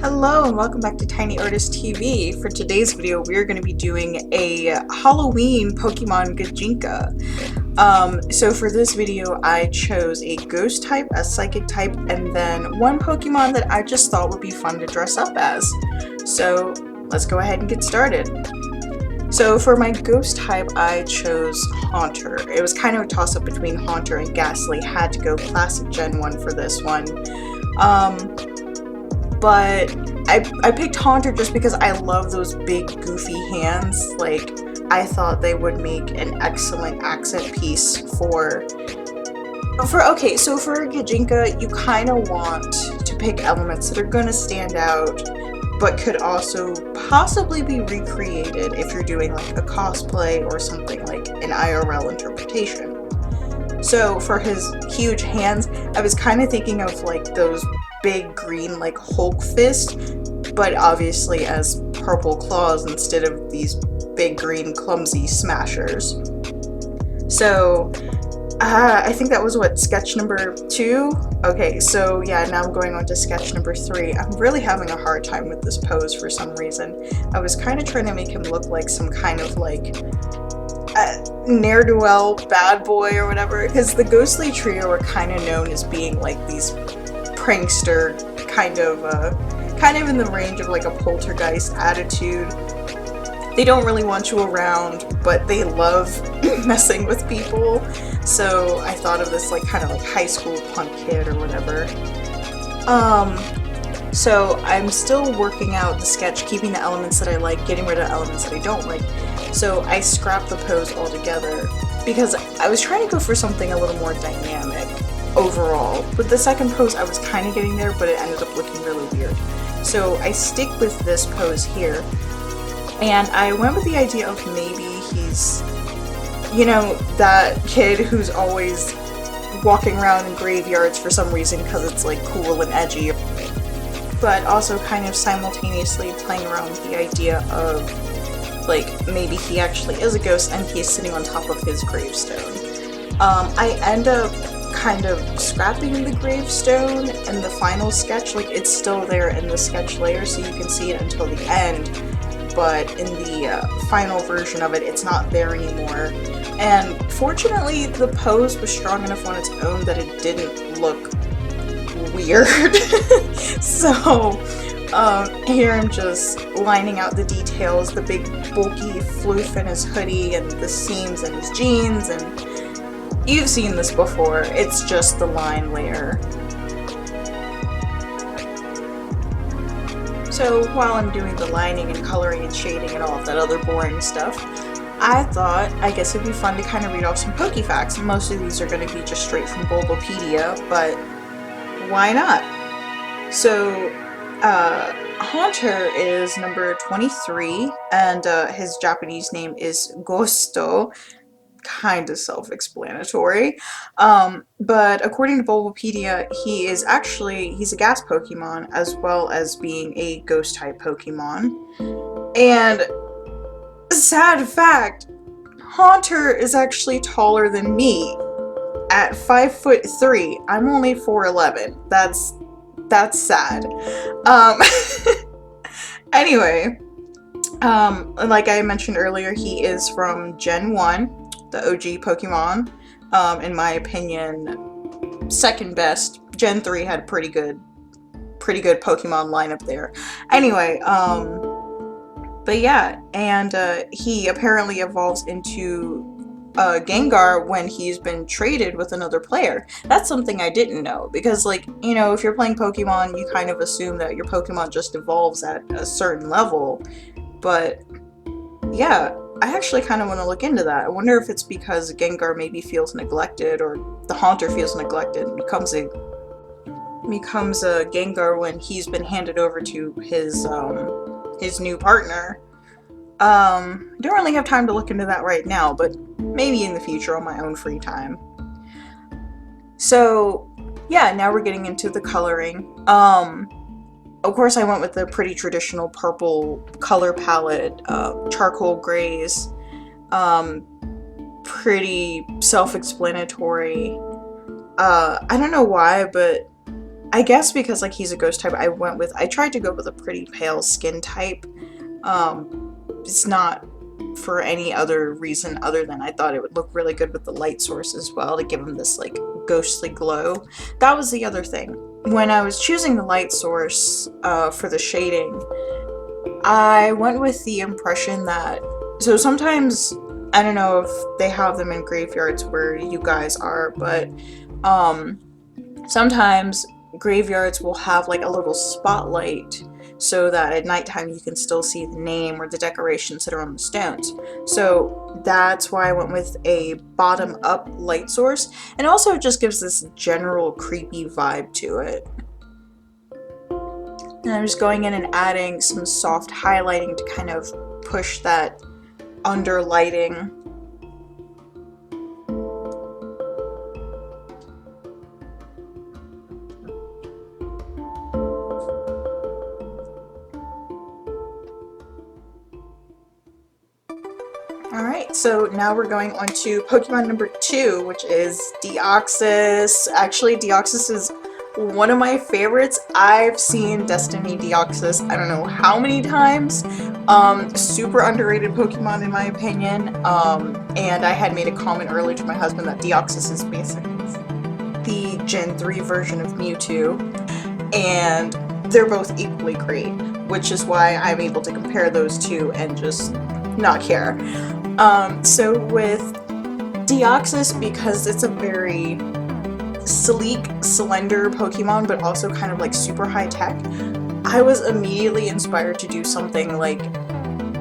Hello and welcome back to Tiny Artist TV. For today's video, we are going to be doing a Halloween Pokemon Gijinka. So for this video, I chose a ghost type, a psychic type, and then one Pokemon that I just thought would be fun to dress up as. So let's go ahead and get started. So for my ghost type, I chose Haunter. It was kind of a toss-up between Haunter and Ghastly. Had to go classic Gen 1 for this one. But I picked Haunter just because I love those big goofy hands. Like, I thought they would make an excellent accent piece okay, so for Gijinka, you kind of want to pick elements that are going to stand out, but could also possibly be recreated if you're doing like a cosplay or something like an IRL interpretation. So for his huge hands, I was kind of thinking of like those big green like Hulk fist, but obviously as purple claws instead of these big green clumsy smashers. So I think that was what, sketch number 2? Okay, so yeah, now I'm going on to sketch number 3. I'm really having a hard time with this pose for some reason. I was kind of trying to make him look like some kind of like ne'er-do-well bad boy or whatever, because the Ghostly Trio are kind of known as being like these prankster kind of in the range of like a poltergeist attitude. They don't really want you around, but they love messing with people. So I thought of this like kind of like high school punk kid or whatever. So I'm still working out the sketch, keeping the elements that I like, getting rid of the elements that I don't like. So I scrapped the pose altogether because I was trying to go for something a little more dynamic overall. With the second pose, I was kind of getting there, but it ended up looking really weird. So I stick with this pose here, and I went with the idea of maybe he's, you know, that kid who's always walking around in graveyards for some reason because it's like cool and edgy, but also kind of simultaneously playing around with the idea of like maybe he actually is a ghost and he's sitting on top of his gravestone. I end up kind of scrapping the gravestone in the final sketch. Like, it's still there in the sketch layer so you can see it until the end, but in the final version of it, it's not there anymore. And fortunately, the pose was strong enough on its own that it didn't look weird. So here I'm just lining out the details, the big bulky floof in his hoodie and the seams in his jeans, and you've seen this before, it's just the line layer. So while I'm doing the lining and coloring and shading and all of that other boring stuff, I thought I guess it'd be fun to kind of read off some Pokefacts. Most of these are going to be just straight from Bulbapedia, but why not? So Haunter is number 23, and his Japanese name is Gosto. Kind of self-explanatory, but according to Bulbapedia, he's a gas Pokemon as well as being a ghost type Pokemon. And sad fact, Haunter is actually taller than me at 5'3". I'm only 4'11". That's sad. Anyway, like I mentioned earlier, he is from Gen 1. The OG Pokemon, in my opinion, second best. Gen 3 had pretty good Pokemon lineup there. Anyway, but yeah, and he apparently evolves into Gengar when he's been traded with another player. That's something I didn't know, because like, you know, if you're playing Pokemon, you kind of assume that your Pokemon just evolves at a certain level, but yeah, I actually kind of want to look into that. I wonder if it's because Gengar maybe feels neglected, or the Haunter feels neglected and becomes a Gengar when he's been handed over to his new partner. I don't really have time to look into that right now, but maybe in the future on my own free time. So yeah, now we're getting into the coloring. Of course, I went with the pretty traditional purple color palette, charcoal grays, pretty self-explanatory. I don't know why, but I guess because like he's a ghost type, I tried to go with a pretty pale skin type. It's not for any other reason other than I thought it would look really good with the light source as well to give him this like ghostly glow. That was the other thing. When I was choosing the light source for the shading, I went with the impression that, so sometimes, I don't know if they have them in graveyards where you guys are, but sometimes graveyards will have like a little spotlight so that at nighttime you can still see the name or the decorations that are on the stones. So that's why I went with a bottom up light source, and also it just gives this general creepy vibe to it. And I'm just going in and adding some soft highlighting to kind of push that under lighting. Alright, so now we're going on to Pokemon number 2, which is Deoxys. Actually, Deoxys is one of my favorites. I've seen Destiny Deoxys I don't know how many times. Super underrated Pokemon in my opinion. And I had made a comment earlier to my husband that Deoxys is basically the Gen 3 version of Mewtwo. And they're both equally great, which is why I'm able to compare those two and just not care. So with Deoxys, because it's a very sleek, slender Pokemon, but also kind of like super high tech, I was immediately inspired to do something like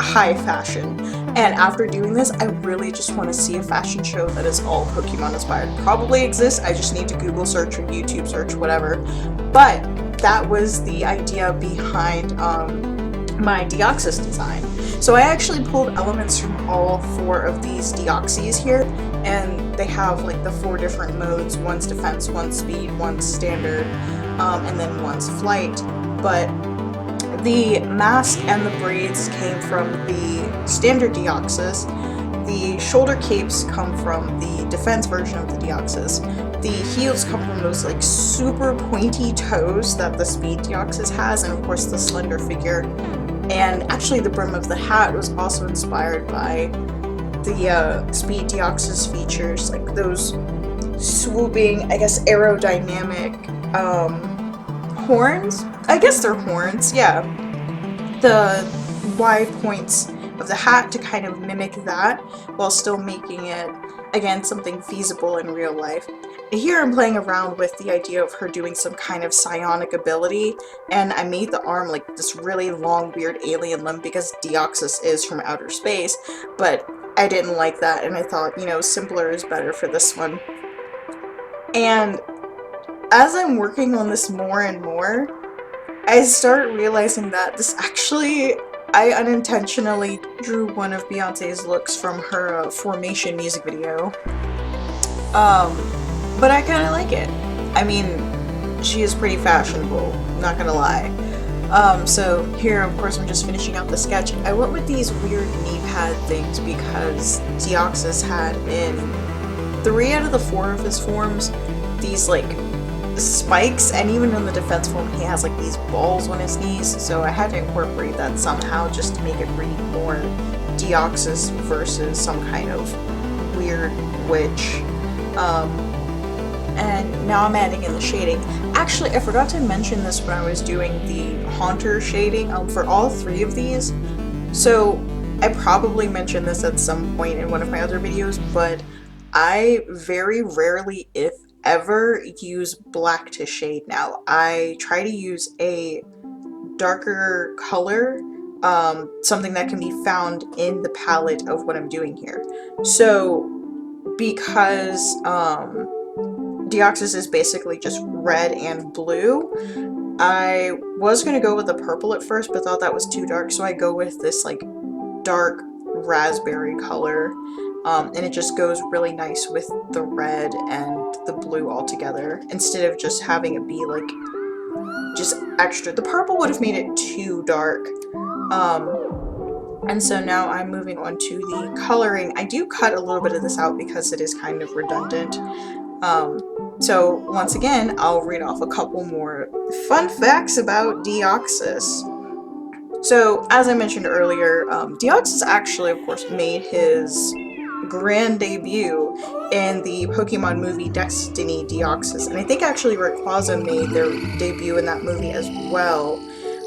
high fashion. And after doing this, I really just want to see a fashion show that is all Pokemon inspired. Probably exists, I just need to Google search or YouTube search, whatever. But that was the idea behind my Deoxys design. So I actually pulled elements from all 4 of these Deoxys here, and they have like the 4 different modes. One's defense, one's speed, one's standard, and then one's flight. But the mask and the braids came from the standard Deoxys. The shoulder capes come from the defense version of the Deoxys. The heels come from those like super pointy toes that the speed Deoxys has, and of course the slender figure. And actually the brim of the hat was also inspired by the speed Deoxys features, like those swooping, I guess, aerodynamic horns? I guess they're horns, yeah. The wide points of the hat to kind of mimic that while still making it, again, something feasible in real life. Here I'm playing around with the idea of her doing some kind of psionic ability, and I made the arm like this really long, weird alien limb because Deoxys is from outer space, but I didn't like that, and I thought, you know, simpler is better for this one. And as I'm working on this more and more, I start realizing that this actually, I unintentionally drew one of Beyonce's looks from her Formation music video. But I kind of like it. I mean, she is pretty fashionable, not gonna lie. So here, of course, I'm just finishing out the sketch. I went with these weird knee pad things because Deoxys had in 3 out of the 4 of his forms these like spikes, and even in the defense form he has like these balls on his knees, so I had to incorporate that somehow just to make it read more Deoxys versus some kind of weird witch. And now I'm adding in the shading. Actually, I forgot to mention this when I was doing the Haunter shading for all 3 of these. So I probably mentioned this at some point in one of my other videos, but I very rarely, if ever, use black to shade now. I try to use a darker color, something that can be found in the palette of what I'm doing here. So because Deoxys is basically just red and blue, I was going to go with the purple at first, but thought that was too dark, so I go with this like dark raspberry color, and it just goes really nice with the red and the blue all together, instead of just having it be like just extra. The purple would have made it too dark. And so now I'm moving on to the coloring. I do cut a little bit of this out because it is kind of redundant. So once again, I'll read off a couple more fun facts about Deoxys. So, as I mentioned earlier, Deoxys actually, of course, made his grand debut in the Pokemon movie Destiny Deoxys, and I think actually Rayquaza made their debut in that movie as well.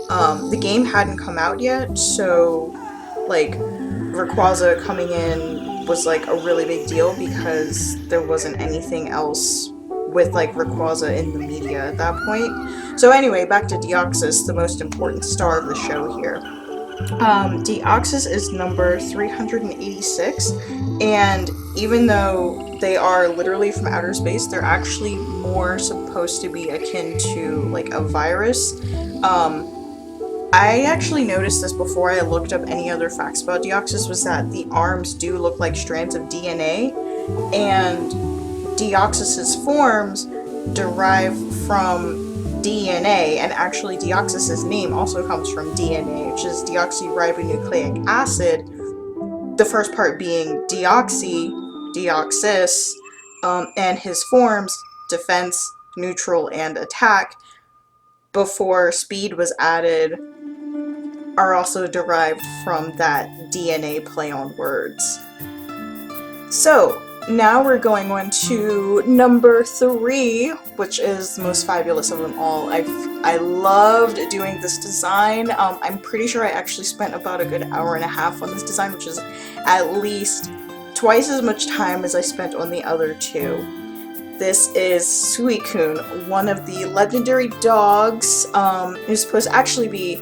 The game hadn't come out yet, so like Rayquaza coming in was like a really big deal because there wasn't anything else with like Rayquaza in the media at that point. So anyway, back to Deoxys, the most important star of the show here. Deoxys is number 386, and even though they are literally from outer space, they're actually more supposed to be akin to like a virus. I actually noticed this before I looked up any other facts about Deoxys, was that the arms do look like strands of DNA, and Deoxys's forms derive from DNA, and actually Deoxys's name also comes from DNA, which is deoxyribonucleic acid, the first part being deoxy, Deoxys, and his forms, defense, neutral, and attack, before speed was added, are also derived from that DNA play on words. So, now we're going on to number 3, which is the most fabulous of them all. I loved doing this design. I'm pretty sure I actually spent about a good hour and a half on this design, which is at least twice as much time as I spent on the other two. This is Suicune, one of the legendary dogs. It's supposed to actually be...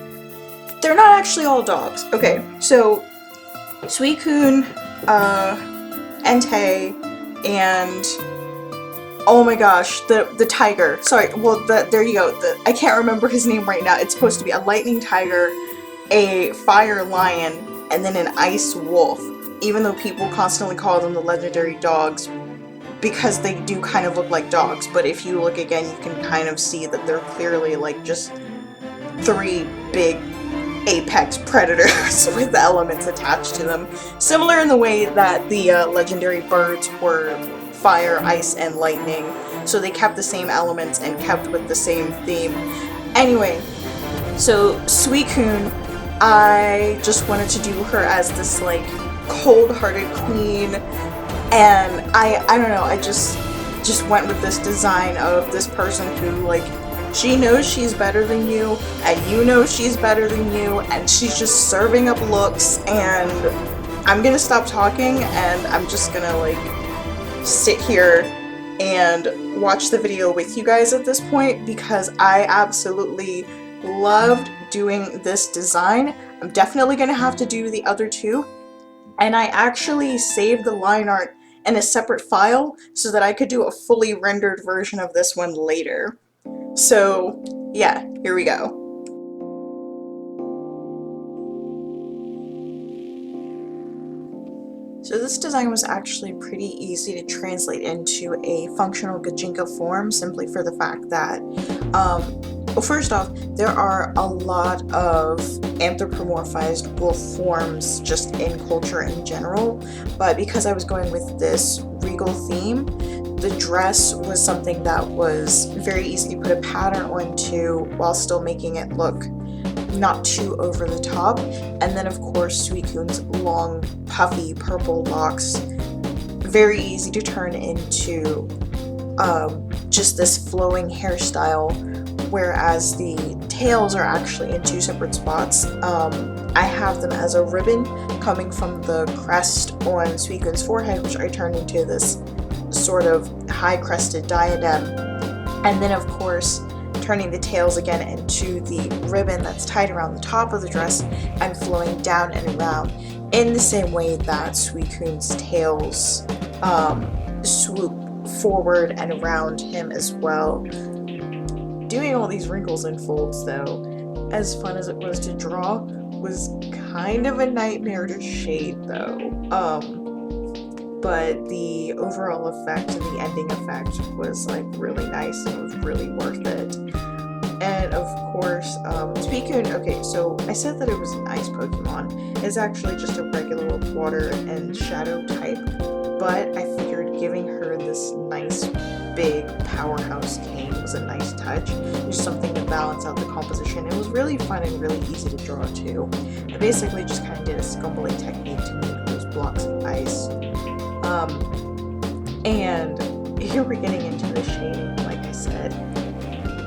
They're not actually all dogs. Okay, so Suicune, Entei, and oh my gosh, the tiger. Sorry, well, there you go. I can't remember his name right now. It's supposed to be a lightning tiger, a fire lion, and then an ice wolf. Even though people constantly call them the legendary dogs, because they do kind of look like dogs. But if you look again, you can kind of see that they're clearly like just 3 big apex predators with elements attached to them. Similar in the way that the legendary birds were fire, ice, and lightning. So they kept the same elements and kept with the same theme. Anyway, so Suicune, I just wanted to do her as this like cold-hearted queen, and I don't know, I just went with this design of this person who like, she knows she's better than you, and you know she's better than you, and she's just serving up looks, and I'm gonna stop talking, and I'm just gonna, like, sit here and watch the video with you guys at this point, because I absolutely loved doing this design. I'm definitely gonna have to do the other two, and I actually saved the line art in a separate file so that I could do a fully rendered version of this one later. So, yeah, here we go. So this design was actually pretty easy to translate into a functional Gijinka form, simply for the fact that, well, first off, there are a lot of anthropomorphized wolf forms just in culture in general, but because I was going with this regal theme, the dress was something that was very easy to put a pattern onto while still making it look not too over the top. And then of course Suicune's long puffy purple locks, very easy to turn into just this flowing hairstyle, whereas the tails are actually in 2 separate spots. I have them as a ribbon coming from the crest on Suicune's forehead, which I turned into this sort of high-crested diadem, and then of course turning the tails again into the ribbon that's tied around the top of the dress and flowing down and around in the same way that Suicune's tails swoop forward and around him as well. Doing all these wrinkles and folds, though, as fun as it was to draw, was kind of a nightmare to shade, though. But the overall effect and the ending effect was like really nice and was really worth it. And of course, Suicune, okay, so I said that it was an ice Pokemon. It's actually just a regular water and shadow type, but I figured giving her this nice big powerhouse cane was a nice touch. Just something to balance out the composition. It was really fun and really easy to draw too. I basically just kind of did a scumbling technique to make those blocks of ice. And here we're getting into the shading, like I said.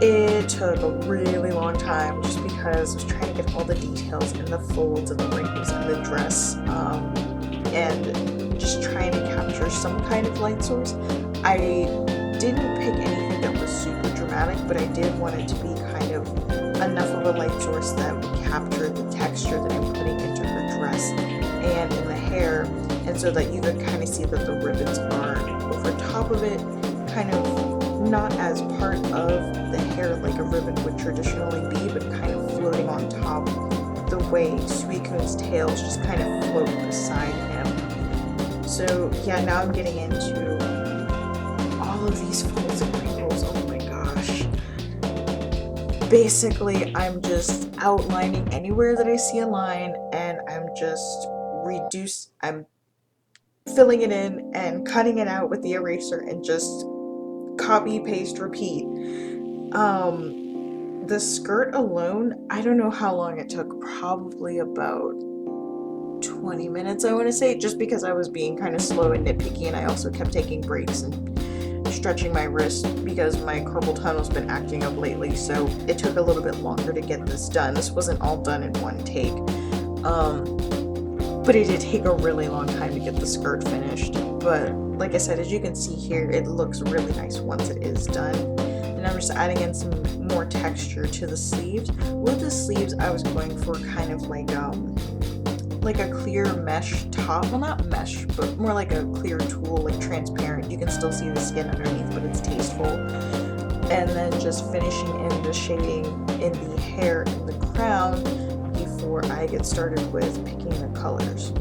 It took a really long time just because I was trying to get all the details in the folds and the wrinkles in the dress, and just trying to capture some kind of light source. I didn't pick anything that was super dramatic, but I did want it to be kind of enough of a light source that would capture the texture that I'm putting into her dress and in the hair, and so that you could kind of see that the ribbons are over top of it, kind of not as part of the hair like a ribbon would traditionally be, but kind of floating on top the way Suikun's tails just kind of float beside him. So yeah, now I'm getting into all of these folds and wrinkles. Oh my gosh. Basically, I'm just outlining anywhere that I see a line, and I'm filling it in and cutting it out with the eraser and just copy, paste, repeat. The skirt alone, I don't know how long it took, probably about 20 minutes, I want to say, just because I was being kind of slow and nitpicky, and I also kept taking breaks and stretching my wrist because my carpal tunnel's been acting up lately, so it took a little bit longer to get this done. This wasn't all done in one take, but it did take a really long time to get the skirt finished. But like I said, as you can see here, it looks really nice once it is done. And I'm just adding in some more texture to the sleeves. With the sleeves, I was going for kind of like a clear mesh top. Well, not mesh, but more like a clear tulle, like transparent. You can still see the skin underneath, but it's tasteful. And then just finishing in the shading in the hair and the crown before I get started with picking the colors.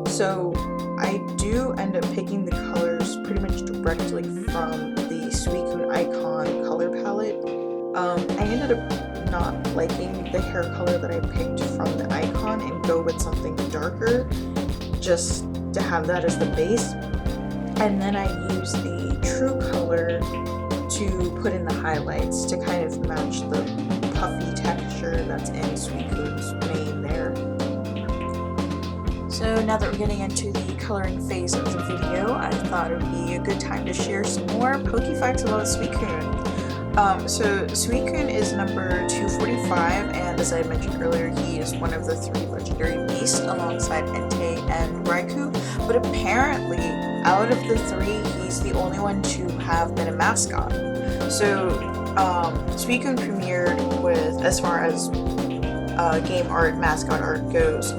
So I do end up picking the colors pretty much directly from the Suicune Icon color palette. I ended up not liking the hair color that I picked from the Icon and go with something darker just to have that as the base. And then I use the true color to put in the highlights to kind of match the puffy texture that's in Suicune's mane there. So now that we're getting into the coloring phase of the video, I thought it would be a good time to share some more Pokefacts about Suicune. So Suicune is number 245, and as I mentioned earlier, he is one of the 3 legendary beasts alongside Entei and Raikou, but apparently out of the 3, he's the only one to have been a mascot. So Suicune premiered with, as far as game art, mascot art goes,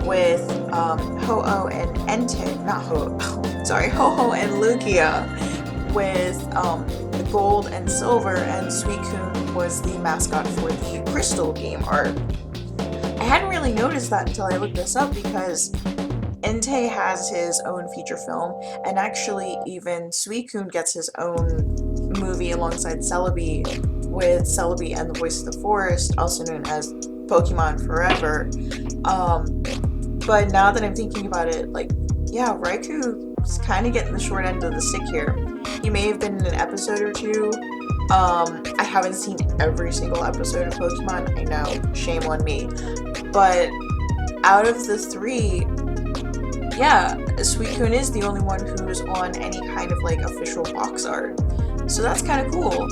with Ho-Oh and Entei, not Ho-Oh, sorry, Ho-Oh and Lugia with the gold and silver, and Suicune was the mascot for the crystal game art. I hadn't really noticed that until I looked this up, because Entei has his own feature film, and actually even Suicune gets his own movie alongside Celebi, with Celebi and the Voice of the Forest, also known as Pokemon Forever. But now that I'm thinking about it, like, yeah, Raikou's kind of getting the short end of the stick here. He may have been in an episode or 2. I haven't seen every single episode of Pokemon, I know, shame on me. But out of the 3, yeah, Suicune is the only one who's on any kind of like official box art. So that's kind of cool.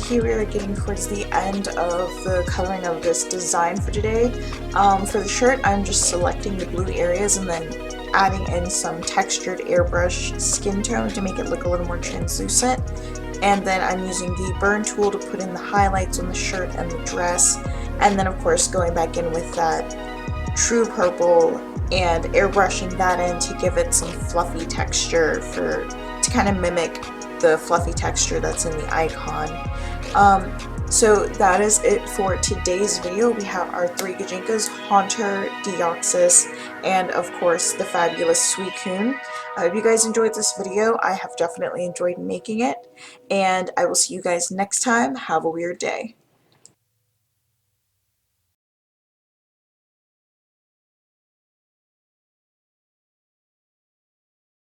here we are getting towards the end of the coloring of this design for today. For the shirt, I'm just selecting the blue areas and then adding in some textured airbrush skin tone to make it look a little more translucent. And then I'm using the burn tool to put in the highlights on the shirt and the dress. And then of course going back in with that true purple and airbrushing that in to give it some fluffy texture to kind of mimic the fluffy texture that's in the icon. So that is it for today's video. We have our 3 Gijinkas, Haunter, Deoxys, and of course the fabulous Suicune. If you guys enjoyed this video, I have definitely enjoyed making it, and I will see you guys next time. Have a weird day.